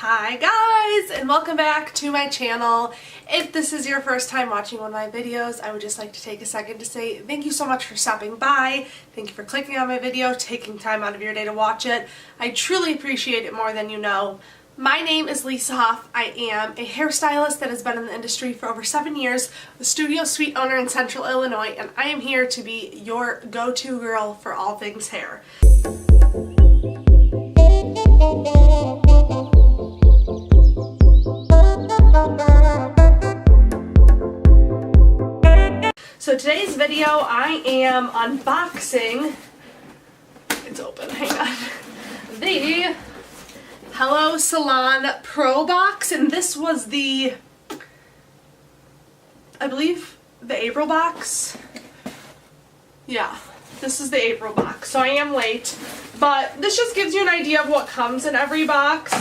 Hi guys, and welcome back to my channel. If this is your first time watching one of my videos, I would just like to take a second to say thank you so much for stopping by. Thank you for clicking on my video, taking time out of your day to watch it. I truly appreciate it more than you know. My name is Lisa Huff. I am a hairstylist that has been in the industry for over 7 years, a studio suite owner in Central Illinois, and I am here to be your go-to girl for all things hair. So today's video I am unboxing, it's open, hang on, the Hello Salon Pro box, and this was the, I believe, the April box. Yeah, this is the April box, so I am late, but this just gives you an idea of what comes in every box.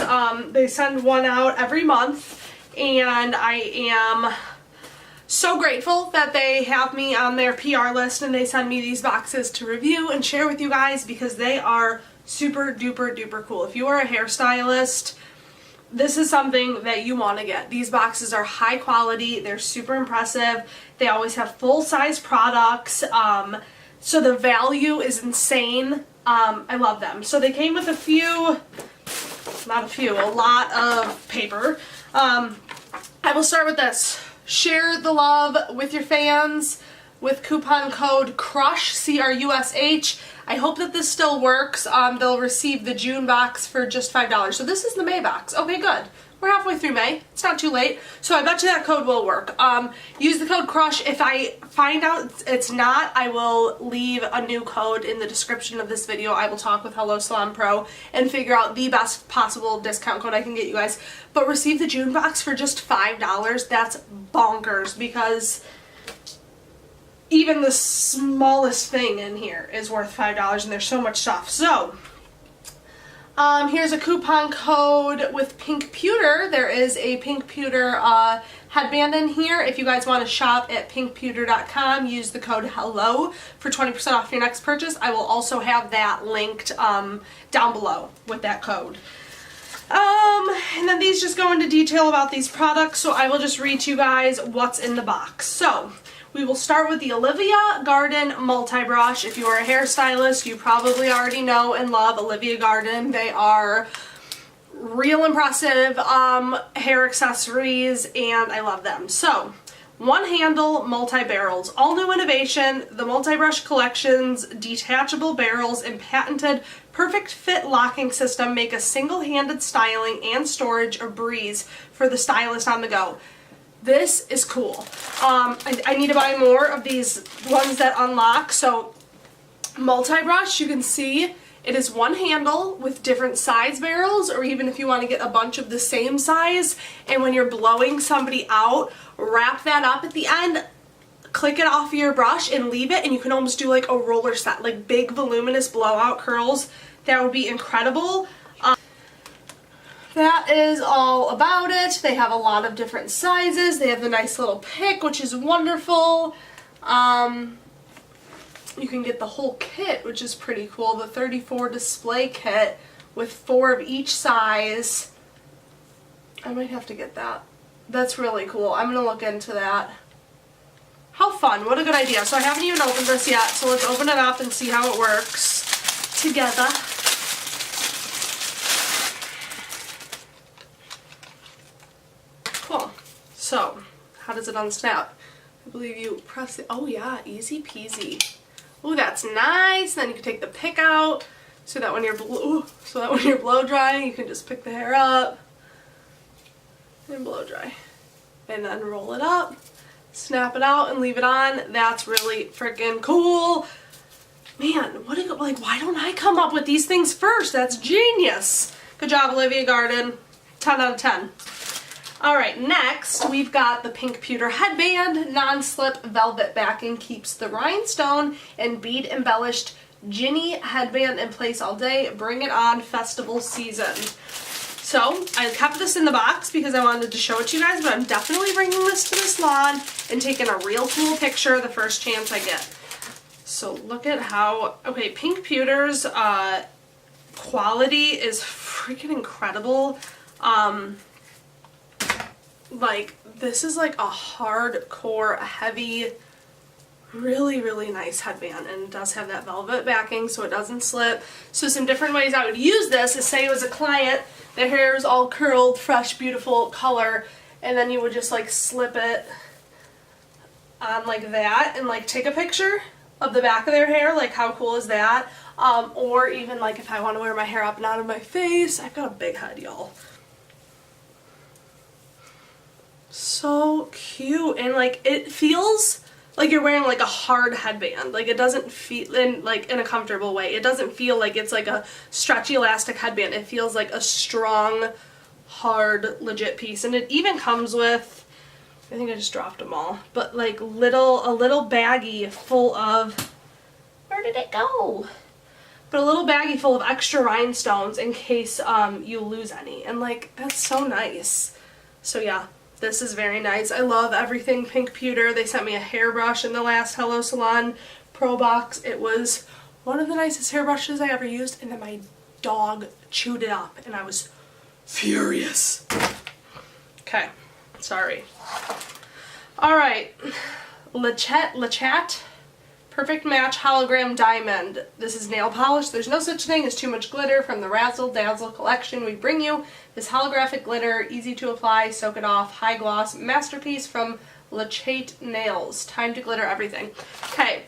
They send one out every month, and I am so grateful that they have me on their PR list and they send me these boxes to review and share with you guys because they are super duper duper cool. If you are a hairstylist, this is something that you want to get. These boxes are high quality, they're super impressive, they always have full-size products, so the value is insane. I love them. So they came with a lot of paper. I will start with this. Share the love with your fans with coupon code CRUSH, C-R-U-S-H. I hope that this still works. They'll receive the June box for just $5. So this is the May box. Okay, good. We're halfway through May. It's not too late. So I bet you that code will work. Use the code CRUSH. If I find out it's not, I will leave a new code in the description of this video. I will talk with Hello Salon Pro and figure out the best possible discount code I can get you guys. But receive the June box for just $5. That's bonkers because even the smallest thing in here is worth $5 and there's so much stuff. So here's a coupon code with pink pewter. There is a pink pewter headband in here. If you guys want to shop at pinkpewter.com, use the code HELLO for 20% off your next purchase. I will also have that linked down below with that code. And then these just go into detail about these products, so I will just read to you guys what's in the box. So we will start with the Olivia Garden multi-brush. If you are a hairstylist, you probably already know and love Olivia Garden. They are real impressive hair accessories, and I love them. So, one handle multi-barrels, all new innovation, the multi-brush collection's detachable barrels and patented perfect fit locking system make a single-handed styling and storage a breeze for the stylist on the go. This is cool. I need to buy more of these ones that unlock. So multi-brush, you can see it is one handle with different size barrels, or even if you want to get a bunch of the same size, and when you're blowing somebody out, wrap that up at the end, click it off your brush and leave it, and you can almost do like a roller set, like big voluminous blowout curls. That would be incredible. That is all about it. They have a lot of different sizes. They have the nice little pick, which is wonderful. You can get the whole kit, which is pretty cool. The 34 display kit with 4 of each size. I might have to get that. That's really cool. I'm going to look into that. How fun. What a good idea. So I haven't even opened this yet, so let's open it up and see how it works together. Cool. So, how does it unsnap? I believe you press it. Oh yeah, easy peasy. Oh, that's nice. Then you can take the pick out so that when you're blow drying, you can just pick the hair up and blow dry. And then roll it up, snap it out, and leave it on. That's really freaking cool. Man, what a, like, why don't I come up with these things first? That's genius. Good job, Olivia Garden. 10 out of 10. Alright, next we've got the pink pewter headband. Non-slip velvet backing keeps the rhinestone and bead embellished Ginny headband in place all day. Bring it on festival season. So I kept this in the box because I wanted to show it to you guys, but I'm definitely bringing this to the salon and taking a real cool picture the first chance I get. So look at how, okay, pink pewter's quality is freaking incredible. Like, this is like a hardcore, heavy, really, really nice headband, and it does have that velvet backing so it doesn't slip. So some different ways I would use this is, say it was a client, their hair is all curled, fresh, beautiful color, and then you would just like slip it on like that and like take a picture of the back of their hair. Like, how cool is that? Or even like if I want to wear my hair up and out of my face. I've got a big head, y'all. So cute, and like it feels like you're wearing like a hard headband. Like, it doesn't feel in a comfortable way. It doesn't feel like it's like a stretchy elastic headband. It feels like a strong, hard, legit piece. And it even comes with, I think I just dropped them all, but like a little baggie full of, where did it go? But a little baggie full of extra rhinestones in case you lose any. And like, that's so nice. So yeah. This is very nice. I love everything pink pewter. They sent me a hairbrush in the last Hello Salon Pro box. It was one of the nicest hairbrushes I ever used, and then my dog chewed it up, and I was furious. Okay, sorry. Alright, Lachat Perfect Match Hologram Diamond. This is nail polish. There's no such thing as too much glitter. From the Razzle Dazzle collection, we bring you this holographic glitter, easy to apply, soak it off, high gloss masterpiece from Lachat Nails. Time to glitter everything. Okay,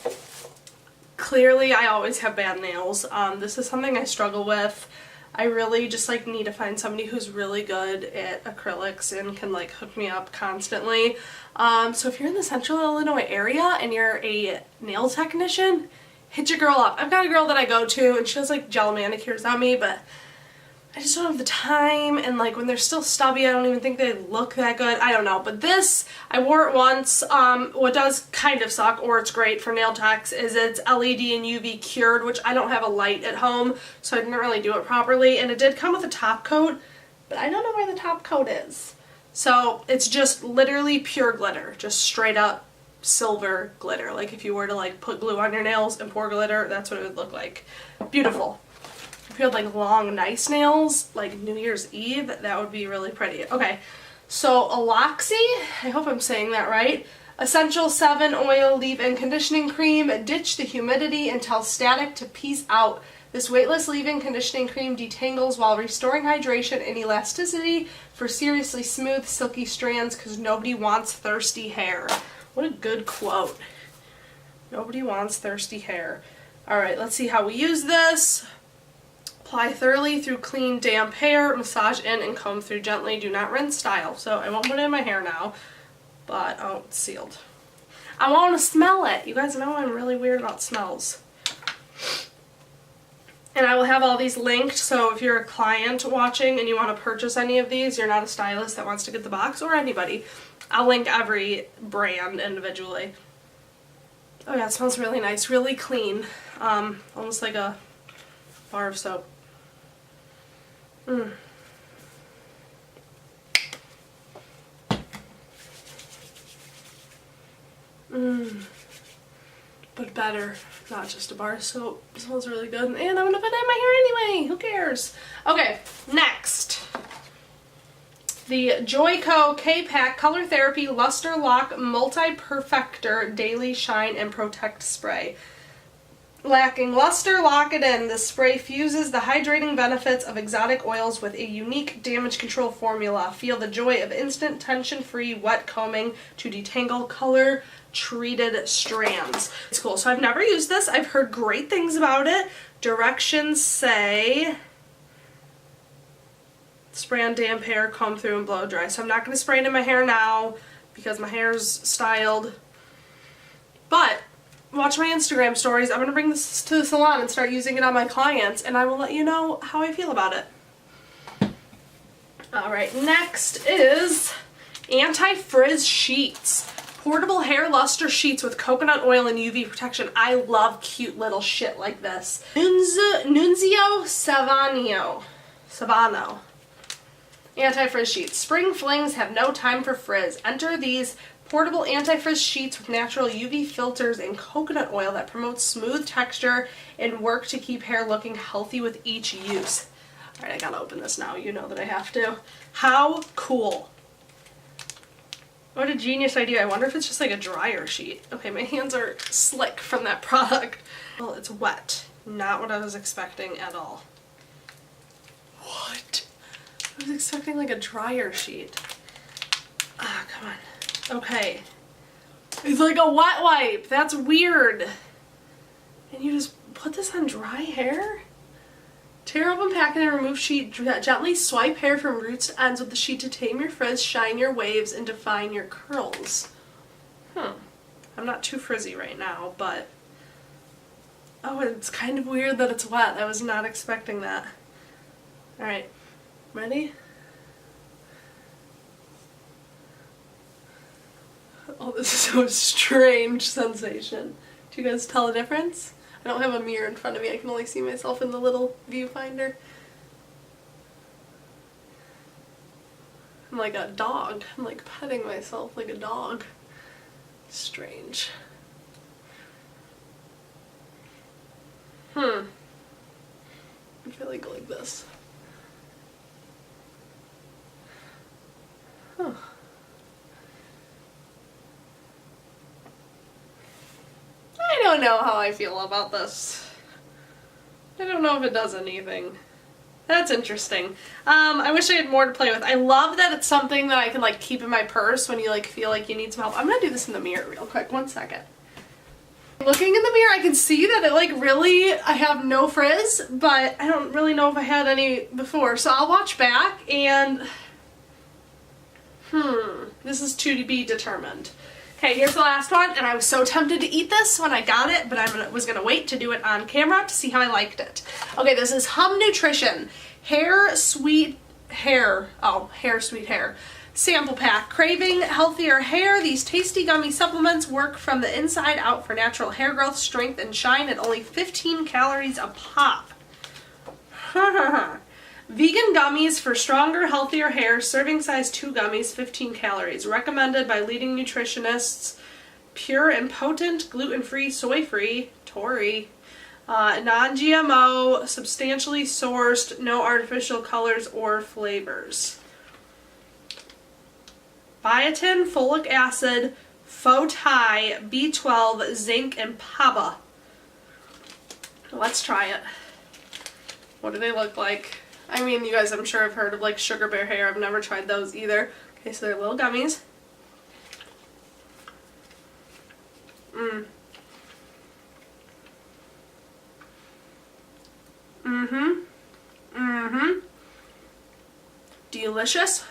clearly I always have bad nails. This is something I struggle with. I really just like need to find somebody who's really good at acrylics and can like hook me up constantly. So if you're in the Central Illinois area and you're a nail technician, hit your girl up. I've got a girl that I go to and she does like gel manicures on me, but I just don't have the time, and like when they're still stubby I don't even think they look that good. I don't know, but this, I wore it once. What does kind of suck, or it's great for nail techs, is it's LED and UV cured, which I don't have a light at home, so I didn't really do it properly. And it did come with a top coat, but I don't know where the top coat is. So it's just literally pure glitter, just straight up silver glitter. Like if you were to like put glue on your nails and pour glitter, that's what it would look like. Beautiful. If you had like long nice nails like New Year's Eve, that would be really pretty. Okay, so Aloxi, I hope I'm saying that right. Essential 7 Oil Leave-In Conditioning Cream. Ditch the humidity and tell static to peace out. This weightless leave-in conditioning cream detangles while restoring hydration and elasticity for seriously smooth, silky strands, because nobody wants thirsty hair. What a good quote. Nobody wants thirsty hair. Alright, let's see how we use this. Apply thoroughly through clean, damp hair. Massage in and comb through gently. Do not rinse style. So I won't put it in my hair now, but oh, it's sealed. I want to smell it. You guys know I'm really weird about smells. And I will have all these linked, so if you're a client watching and you want to purchase any of these, you're not a stylist that wants to get the box, or anybody, I'll link every brand individually. Oh yeah, it smells really nice, really clean. Almost like a bar of soap. But better, not just a bar of soap. It smells really good, and I'm gonna put it in my hair anyway. Who cares? Okay, next. The Joico K-Pack Color Therapy Luster Lock Multi-Perfector Daily Shine and Protect Spray. Lacking luster, lock it in. This spray fuses the hydrating benefits of exotic oils with a unique damage control formula. Feel the joy of instant tension-free wet combing to detangle color-treated strands. It's cool. So I've never used this. I've heard great things about it. Directions say spray on damp hair, comb through, and blow dry. So I'm not going to spray it in my hair now because my hair's styled. But watch my Instagram stories. I'm going to bring this to the salon and start using it on my clients, and I will let you know how I feel about it. Alright, next is Anti-Frizz Sheets. Portable hair luster sheets with coconut oil and UV protection. I love cute little shit like this. Nunzio Sivan. Anti-Frizz Sheets. Spring flings have no time for frizz. Enter these portable anti-frizz sheets with natural UV filters and coconut oil that promotes smooth texture and work to keep hair looking healthy with each use. Alright, I gotta open this now. You know that I have to. How cool. What a genius idea. I wonder if it's just like a dryer sheet. Okay, my hands are slick from that product. Well, it's wet. Not what I was expecting at all. What? I was expecting like a dryer sheet. Ah, come on. Okay. It's like a wet wipe. That's weird. And you just put this on dry hair? Tear open packet and remove sheet. Gently swipe hair from roots to ends with the sheet to tame your frizz, shine your waves, and define your curls. I'm not too frizzy right now, but... Oh, it's kind of weird that it's wet. I was not expecting that. Alright. Ready? Oh, this is so strange sensation. Do you guys tell the difference? I don't have a mirror in front of me. I can only see myself in the little viewfinder. I'm like a dog. I'm like petting myself like a dog. Strange. I feel like this. Huh. I don't know how I feel about this. I don't know if it does anything. That's interesting. I wish I had more to play with. I love that it's something that I can like keep in my purse when you like feel like you need some help. I'm gonna do this in the mirror real quick. 1 second. Looking in the mirror, I can see that it like really, I have no frizz, but I don't really know if I had any before. So I'll watch back and this is to be determined. Okay, here's the last one, and I was so tempted to eat this when I got it, but I was gonna wait to do it on camera to see how I liked it. Okay, this is Humm Nutrition Hair Sweet Hair. Oh, Hair Sweet Hair sample pack. Craving healthier hair? These tasty gummy supplements work from the inside out for natural hair growth, strength, and shine at only 15 calories a pop. Vegan gummies for stronger, healthier hair. Serving size 2 gummies, 15 calories. Recommended by leading nutritionists. Pure and potent, gluten-free, soy-free, Tori. Non-GMO, substantially sourced, no artificial colors or flavors. Biotin, folic acid, Fotai, B12, zinc, and PABA. Let's try it. What do they look like? I mean, you guys, I'm sure have heard of like sugar bear hair. I've never tried those either. Okay, so they're little gummies. Delicious.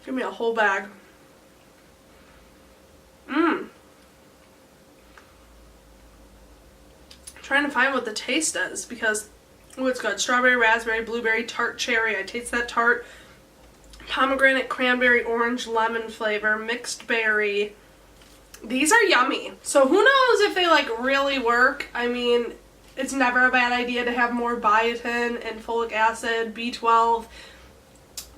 Give me a whole bag. Trying to find what the taste is because, oh, it's got strawberry, raspberry, blueberry, tart cherry. I taste that tart. Pomegranate, cranberry, orange, lemon flavor, mixed berry. These are yummy. So who knows if they like really work. I mean, it's never a bad idea to have more biotin and folic acid, B12.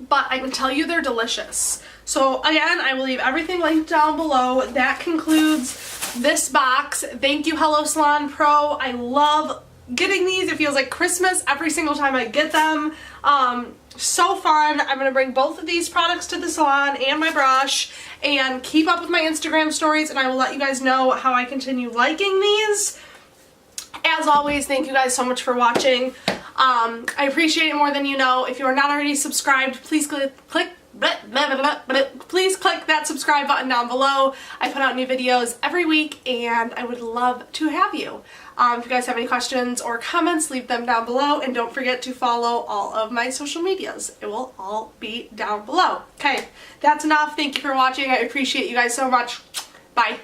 But I can tell you they're delicious. So again, I will leave everything linked down below. That concludes this box. Thank you, Hello Salon Pro. I love getting these. It feels like Christmas every single time I get them. So fun. I'm going to bring both of these products to the salon and my brush and keep up with my Instagram stories, and I will let you guys know how I continue liking these. As always, thank you guys so much for watching. I appreciate it more than you know. If you are not already subscribed, please please click that subscribe button down below. I put out new videos every week and I would love to have you. If you guys have any questions or comments, leave them down below, and don't forget to follow all of my social medias. It will all be down below. Okay, that's enough. Thank you for watching. I appreciate you guys so much. Bye.